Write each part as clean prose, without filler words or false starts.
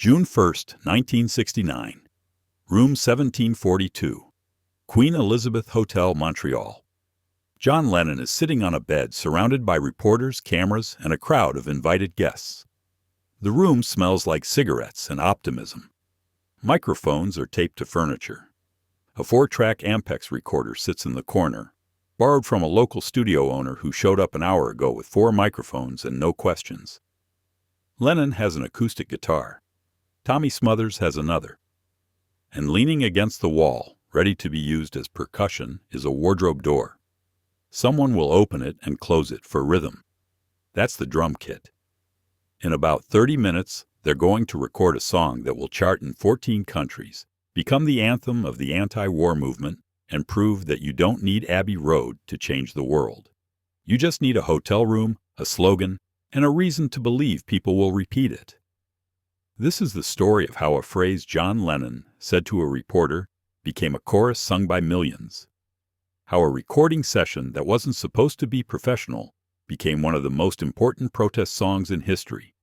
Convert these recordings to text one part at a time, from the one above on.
June 1st, 1969. Room 1742. Queen Elizabeth Hotel, Montreal. John Lennon is sitting on a bed surrounded by reporters, cameras, and a crowd of invited guests. The room smells like cigarettes and optimism. Microphones are taped to furniture. A 4-track Ampex recorder sits in the corner, borrowed from a local studio owner who showed up an hour ago with 4 microphones and no questions. Lennon has an acoustic guitar. Tommy Smothers has another. And leaning against the wall, ready to be used as percussion, is a wardrobe door. Someone will open it and close it for rhythm. That's the drum kit. In about 30 minutes, they're going to record a song that will chart in 14 countries, become the anthem of the anti-war movement, and prove that you don't need Abbey Road to change the world. You just need a hotel room, a slogan, and a reason to believe people will repeat it. This is the story of how a phrase John Lennon said to a reporter became a chorus sung by millions. How a recording session that wasn't supposed to be professional became one of the most important protest songs in history.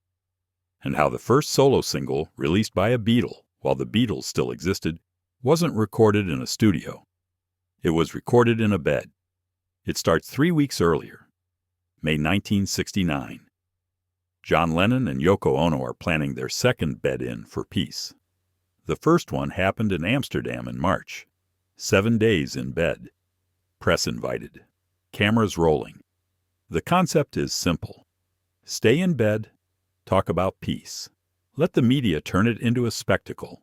And how the first solo single released by a Beatle, while the Beatles still existed, wasn't recorded in a studio. It was recorded in a bed. It starts 3 weeks earlier, May 1969. John Lennon and Yoko Ono are planning their second bed-in for peace. The first one happened in Amsterdam in March. 7 days in bed. Press invited. Cameras rolling. The concept is simple. Stay in bed, talk about peace. Let the media turn it into a spectacle.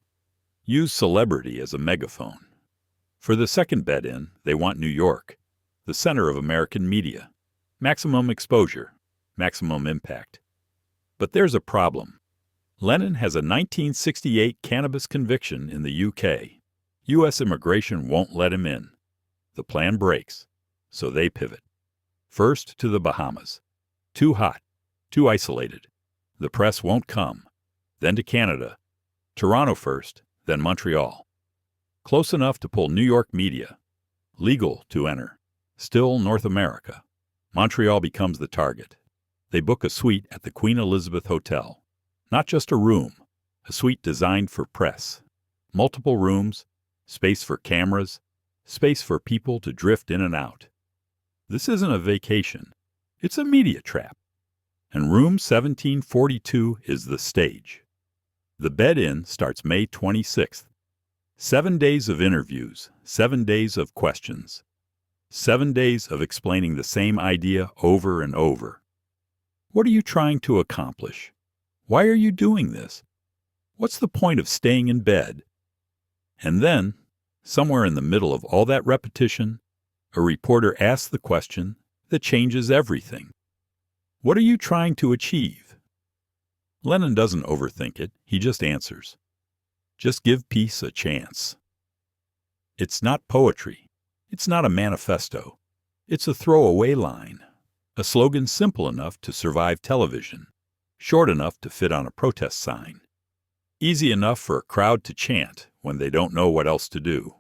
Use celebrity as a megaphone. For the second bed-in, they want New York, the center of American media. Maximum exposure, maximum impact. But there's a problem. Lennon has a 1968 cannabis conviction in the UK. U.S. immigration won't let him in. The plan breaks, so they pivot. First to the Bahamas. Too hot, too isolated. The press won't come. Then to Canada. Toronto first, then Montreal. Close enough to pull New York media. Legal to enter. Still North America. Montreal becomes the target. They book a suite at the Queen Elizabeth Hotel. Not just a room, a suite designed for press. Multiple rooms, space for cameras, space for people to drift in and out. This isn't a vacation. It's a media trap. And room 1742 is the stage. The bed-in starts May 26th. 7 days of interviews, 7 days of questions. 7 days of explaining the same idea over and over. What are you trying to accomplish? Why are you doing this? What's the point of staying in bed? And then, somewhere in the middle of all that repetition, a reporter asks the question that changes everything. What are you trying to achieve? Lennon doesn't overthink it, he just answers. Just give peace a chance. It's not poetry. It's not a manifesto. It's a throwaway line. A slogan simple enough to survive television, short enough to fit on a protest sign, easy enough for a crowd to chant when they don't know what else to do.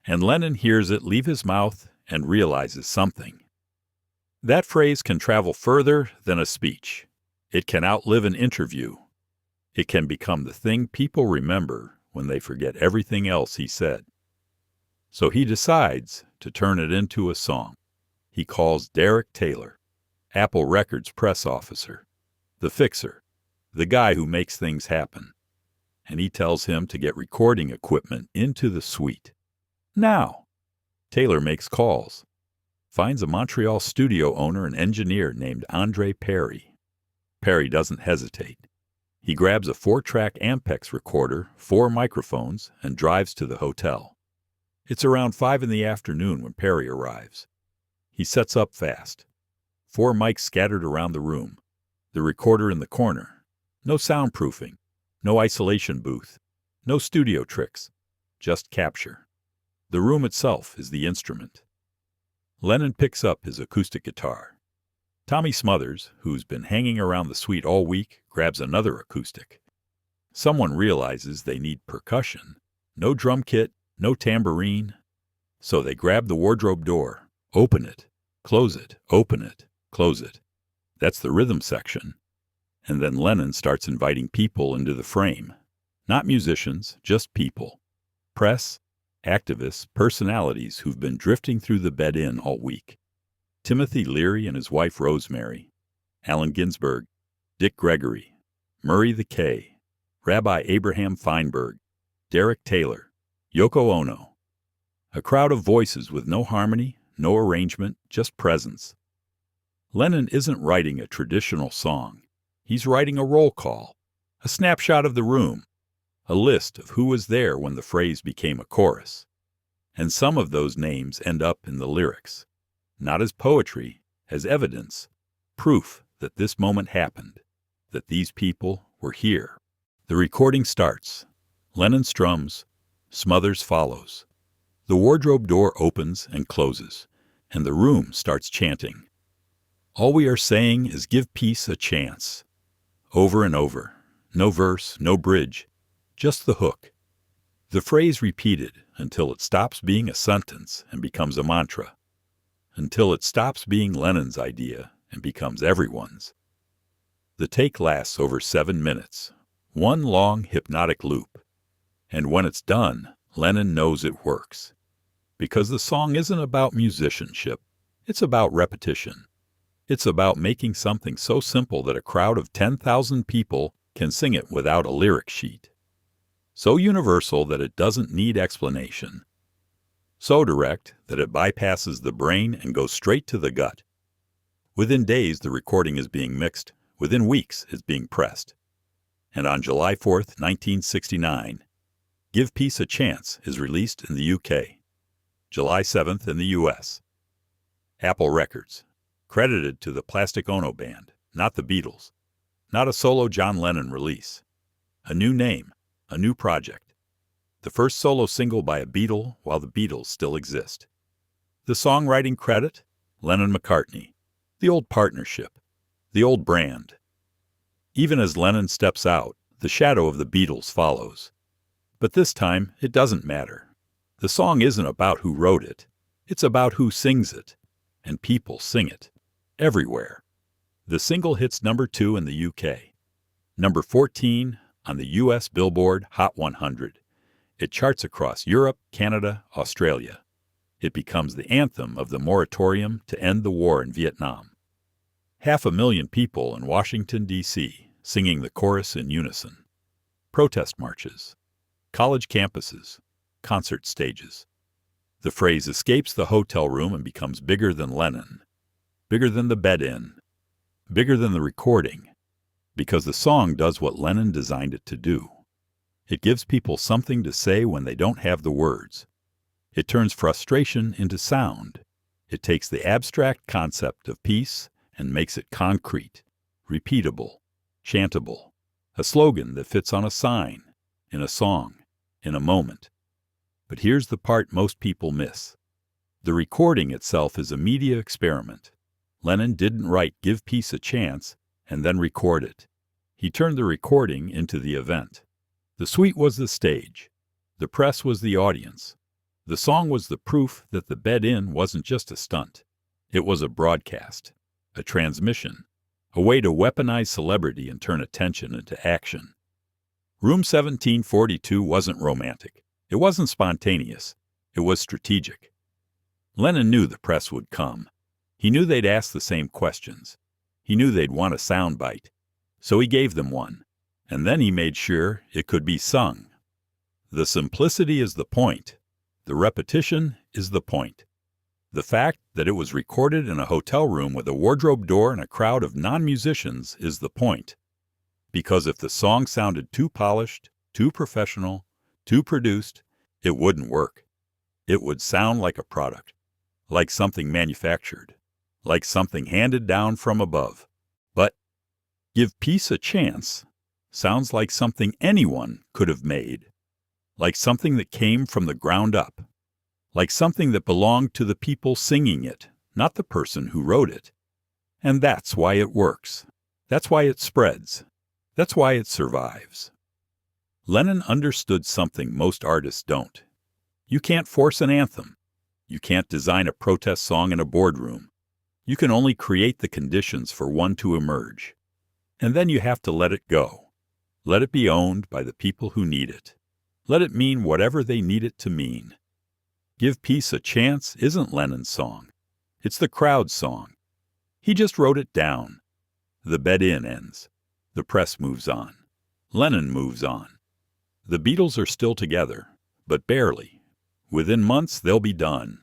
And Lennon hears it leave his mouth and realizes something. That phrase can travel further than a speech. It can outlive an interview. It can become the thing people remember when they forget everything else he said. So he decides to turn it into a song. He calls Derek Taylor, Apple Records press officer, the fixer, the guy who makes things happen. And he tells him to get recording equipment into the suite. Now, Taylor makes calls, finds a Montreal studio owner and engineer named Andre Perry. Perry doesn't hesitate. He grabs a 4-track Ampex recorder, 4 microphones, and drives to the hotel. It's around 5 in the afternoon when Perry arrives. He sets up fast. 4 mics scattered around the room. The recorder in the corner. No soundproofing. No isolation booth. No studio tricks. Just capture. The room itself is the instrument. Lennon picks up his acoustic guitar. Tommy Smothers, who's been hanging around the suite all week, grabs another acoustic. Someone realizes they need percussion. No drum kit, no tambourine. So they grab the wardrobe door, open it, close it, open it, close it. That's the rhythm section. And then Lennon starts inviting people into the frame, Not musicians, just people. Press, activists, personalities who've been drifting through the bed-in all week. Timothy Leary and his wife Rosemary, Allen Ginsberg, Dick Gregory, Murray the K, Rabbi Abraham Feinberg, Derek Taylor, Yoko Ono. A crowd of voices with no harmony, no arrangement, just presence. Lennon isn't writing a traditional song. He's writing a roll call, a snapshot of the room, a list of who was there when the phrase became a chorus. And some of those names end up in the lyrics, not as poetry, as evidence, proof that this moment happened, that these people were here. The recording starts. Lennon strums, Smothers follows. The wardrobe door opens and closes, and the room starts chanting. All we are saying is give peace a chance. Over and over. No verse, no bridge, just the hook. The phrase repeated until it stops being a sentence and becomes a mantra. Until it stops being Lennon's idea and becomes everyone's. The take lasts over 7 minutes, one long hypnotic loop. And when it's done, Lennon knows it works. Because the song isn't about musicianship, it's about repetition. It's about making something so simple that a crowd of 10,000 people can sing it without a lyric sheet. So universal that it doesn't need explanation. So direct that it bypasses the brain and goes straight to the gut. Within days, the recording is being mixed. Within weeks, it's being pressed. And on July 4th, 1969, Give Peace a Chance is released in the UK. July 7th in the US. Apple Records. Credited to the Plastic Ono Band, not the Beatles. Not a solo John Lennon release. A new name, a new project. The first solo single by a Beatle while the Beatles still exist. The songwriting credit? Lennon-McCartney. The old partnership. The old brand. Even as Lennon steps out, the shadow of the Beatles follows. But this time, it doesn't matter. The song isn't about who wrote it. It's about who sings it. And people sing it. Everywhere. The single hits number 2 in the UK. Number 14 on the US Billboard Hot 100. It charts across Europe, Canada, Australia. It becomes the anthem of the moratorium to end the war in Vietnam. 500,000 people in Washington, D.C., singing the chorus in unison. Protest marches. College campuses. Concert stages. The phrase escapes the hotel room and becomes bigger than Lennon. Bigger than the bed-in. Bigger than the recording. Because the song does what Lennon designed it to do. It gives people something to say when they don't have the words. It turns frustration into sound. It takes the abstract concept of peace and makes it concrete, repeatable, chantable, a slogan that fits on a sign, in a song, in a moment. But here's the part most people miss. The recording itself is a media experiment. Lennon didn't write Give Peace a Chance and then record it. He turned the recording into the event. The suite was the stage. The press was the audience. The song was the proof that the bed-in wasn't just a stunt. It was a broadcast, a transmission, a way to weaponize celebrity and turn attention into action. Room 1742 wasn't romantic. It wasn't spontaneous. It was strategic. Lennon knew the press would come. He knew they'd ask the same questions. He knew they'd want a soundbite. So he gave them one. And then he made sure it could be sung. The simplicity is the point. The repetition is the point. The fact that it was recorded in a hotel room with a wardrobe door and a crowd of non-musicians is the point. Because if the song sounded too polished, too professional, too produced, it wouldn't work. It would sound like a product, like something manufactured, like something handed down from above. But Give Peace a Chance sounds like something anyone could have made, like something that came from the ground up, like something that belonged to the people singing it, not the person who wrote it. And that's why it works. That's why it spreads. That's why it survives. Lennon understood something most artists don't. You can't force an anthem. You can't design a protest song in a boardroom. You can only create the conditions for one to emerge. And then you have to let it go. Let it be owned by the people who need it. Let it mean whatever they need it to mean. Give Peace a Chance isn't Lennon's song. It's the crowd's song. He just wrote it down. The bed-in ends. The press moves on. Lennon moves on. The Beatles are still together, but barely. Within months, they'll be done.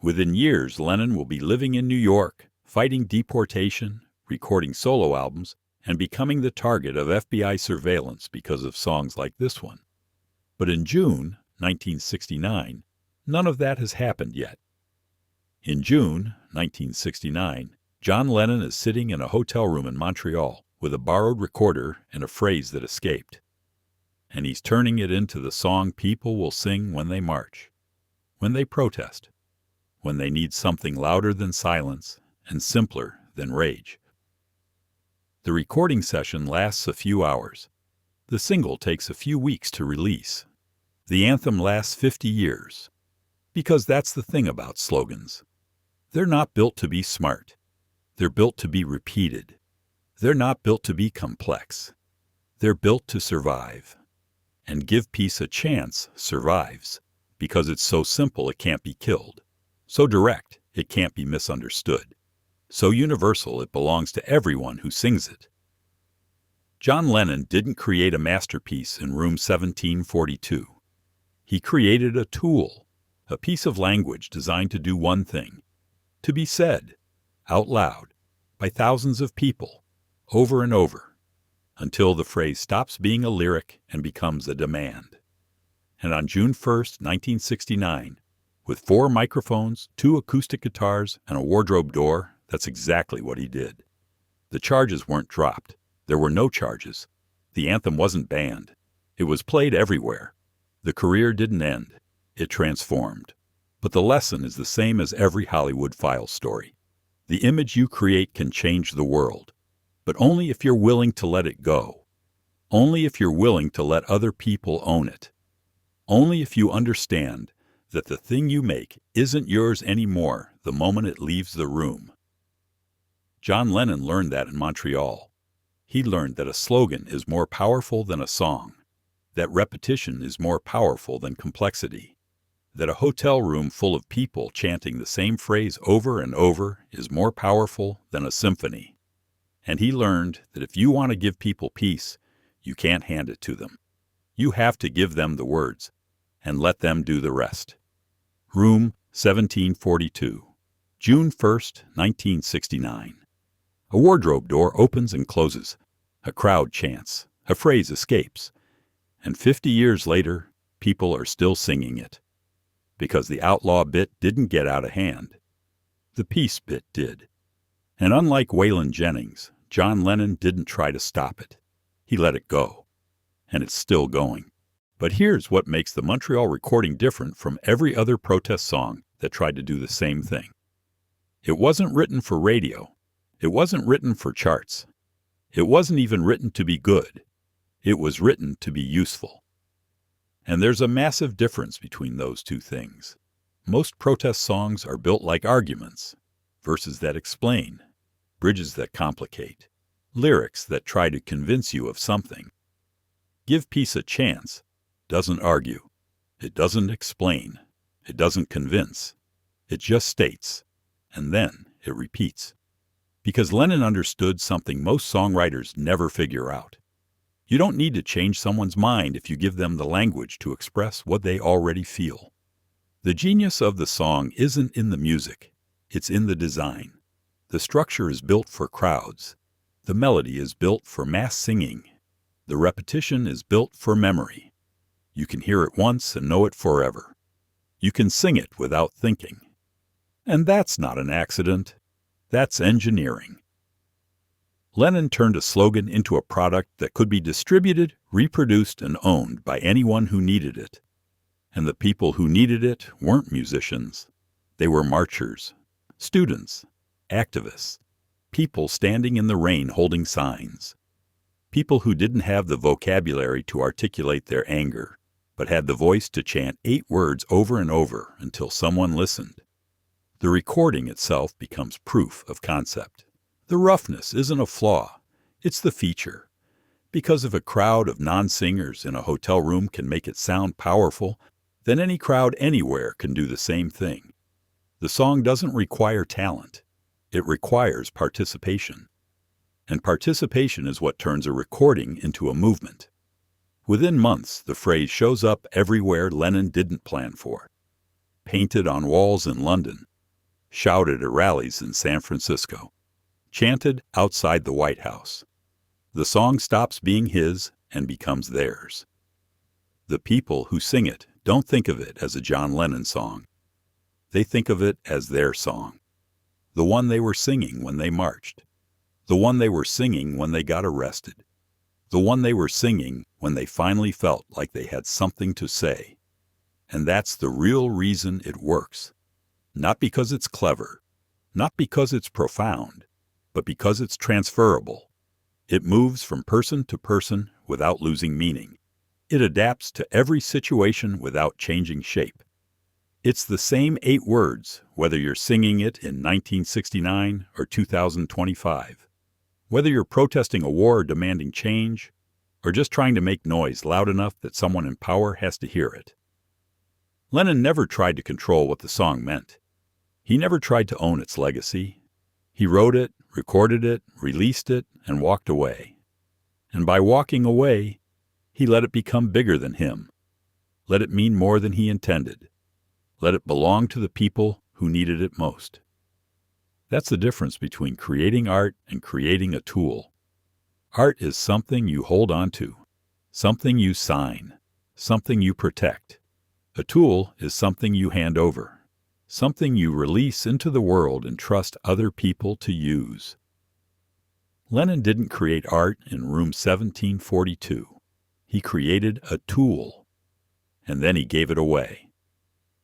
Within years, Lennon will be living in New York, fighting deportation, recording solo albums, and becoming the target of FBI surveillance because of songs like this one. But in June 1969, none of that has happened yet. In June 1969, John Lennon is sitting in a hotel room in Montreal with a borrowed recorder and a phrase that escaped. And he's turning it into the song people will sing when they march, when they protest, when they need something louder than silence and simpler than rage. The recording session lasts a few hours. The single takes a few weeks to release. The anthem lasts 50 years. Because that's the thing about slogans. They're not built to be smart. They're built to be repeated. They're not built to be complex. They're built to survive. And Give Peace a Chance survives because it's so simple it can't be killed, so direct it can't be misunderstood, so universal it belongs to everyone who sings it. John Lennon didn't create a masterpiece in room 1742. He created a tool, a piece of language designed to do one thing, to be said, out loud, by thousands of people, over and over, until the phrase stops being a lyric and becomes a demand. And on June 1st, 1969, with 4 microphones, 2 acoustic guitars, and a wardrobe door, that's exactly what he did. The charges weren't dropped. There were no charges. The anthem wasn't banned. It was played everywhere. The career didn't end. It transformed. But the lesson is the same as every Hollywood file story. The image you create can change the world, but only if you're willing to let it go. Only if you're willing to let other people own it. Only if you understand that the thing you make isn't yours anymore the moment it leaves the room. John Lennon learned that in Montreal. He learned that a slogan is more powerful than a song, that repetition is more powerful than complexity, that a hotel room full of people chanting the same phrase over and over is more powerful than a symphony. And he learned that if you want to give people peace, you can't hand it to them. You have to give them the words and let them do the rest. Room 1742, June 1st, 1969. A wardrobe door opens and closes. A crowd chants. A phrase escapes. And 50 years later, people are still singing it. Because the outlaw bit didn't get out of hand. The peace bit did. And unlike Waylon Jennings, John Lennon didn't try to stop it. He let it go. And it's still going. But here's what makes the Montreal recording different from every other protest song that tried to do the same thing. It wasn't written for radio. It wasn't written for charts. It wasn't even written to be good. It was written to be useful. And there's a massive difference between those two things. Most protest songs are built like arguments, verses that explain, bridges that complicate, lyrics that try to convince you of something. Give Peace a Chance doesn't argue. It doesn't explain. It doesn't convince. It just states, and then it repeats. Because Lennon understood something most songwriters never figure out. You don't need to change someone's mind if you give them the language to express what they already feel. The genius of the song isn't in the music. It's in the design. The structure is built for crowds. The melody is built for mass singing. The repetition is built for memory. You can hear it once and know it forever. You can sing it without thinking. And that's not an accident. That's engineering. Lennon turned a slogan into a product that could be distributed, reproduced, and owned by anyone who needed it. And the people who needed it weren't musicians. They were marchers, students, activists, people standing in the rain holding signs, people who didn't have the vocabulary to articulate their anger, but had the voice to chant 8 words over and over until someone listened. The recording itself becomes proof of concept. The roughness isn't a flaw, it's the feature. Because if a crowd of non-singers in a hotel room can make it sound powerful, then any crowd anywhere can do the same thing. The song doesn't require talent. It requires participation. And participation is what turns a recording into a movement. Within months, the phrase shows up everywhere Lennon didn't plan for. Painted on walls in London, shouted at rallies in San Francisco, chanted outside the White House. The song stops being his and becomes theirs. The people who sing it don't think of it as a John Lennon song. They think of it as their song. The one they were singing when they marched. The one they were singing when they got arrested. The one they were singing when they finally felt like they had something to say. And that's the real reason it works. Not because it's clever, not because it's profound, but because it's transferable. It moves from person to person without losing meaning. It adapts to every situation without changing shape. It's the same 8 words, whether you're singing it in 1969 or 2025. Whether you're protesting a war demanding change, or just trying to make noise loud enough that someone in power has to hear it. Lennon never tried to control what the song meant. He never tried to own its legacy. He wrote it, recorded it, released it, and walked away. And by walking away, he let it become bigger than him. Let it mean more than he intended. Let it belong to the people who needed it most. That's the difference between creating art and creating a tool. Art is something you hold on to, something you sign, something you protect. A tool is something you hand over, something you release into the world and trust other people to use. Lennon didn't create art in room 1742. He created a tool, and then he gave it away.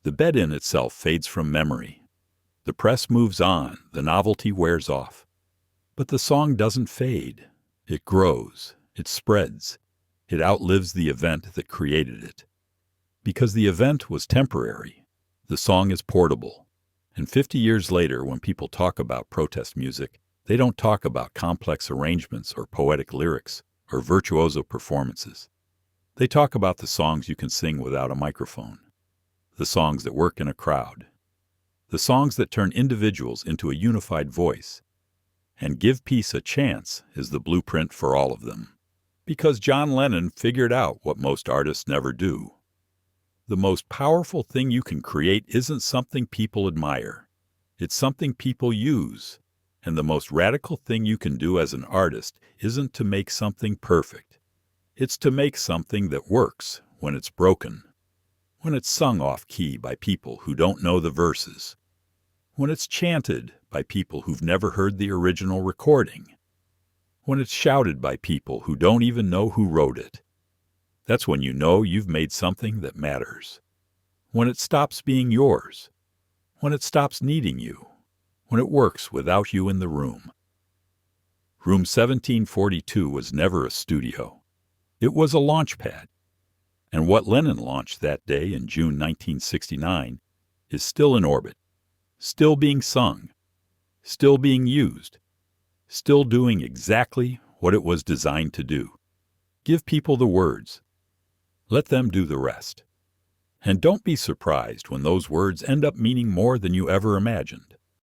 The bed in itself fades from memory. The press moves on, the novelty wears off. But the song doesn't fade. It grows, it spreads, it outlives the event that created it. Because the event was temporary, the song is portable. And 50 years later, when people talk about protest music, they don't talk about complex arrangements or poetic lyrics or virtuoso performances. They talk about the songs you can sing without a microphone, the songs that work in a crowd, the songs that turn individuals into a unified voice. And Give Peace a Chance is the blueprint for all of them. Because John Lennon figured out what most artists never do. The most powerful thing you can create isn't something people admire. It's something people use. And the most radical thing you can do as an artist isn't to make something perfect. It's to make something that works when it's broken. When it's sung off-key by people who don't know the verses. When it's chanted by people who've never heard the original recording. When it's shouted by people who don't even know who wrote it. That's when you know you've made something that matters. When it stops being yours. When it stops needing you. When it works without you in the room. Room 1742 was never a studio. It was a launch pad. And what Lennon launched that day in June 1969 is still in orbit, still being sung, still being used, still doing exactly what it was designed to do. Give people the words. Let them do the rest. And don't be surprised when those words end up meaning more than you ever imagined.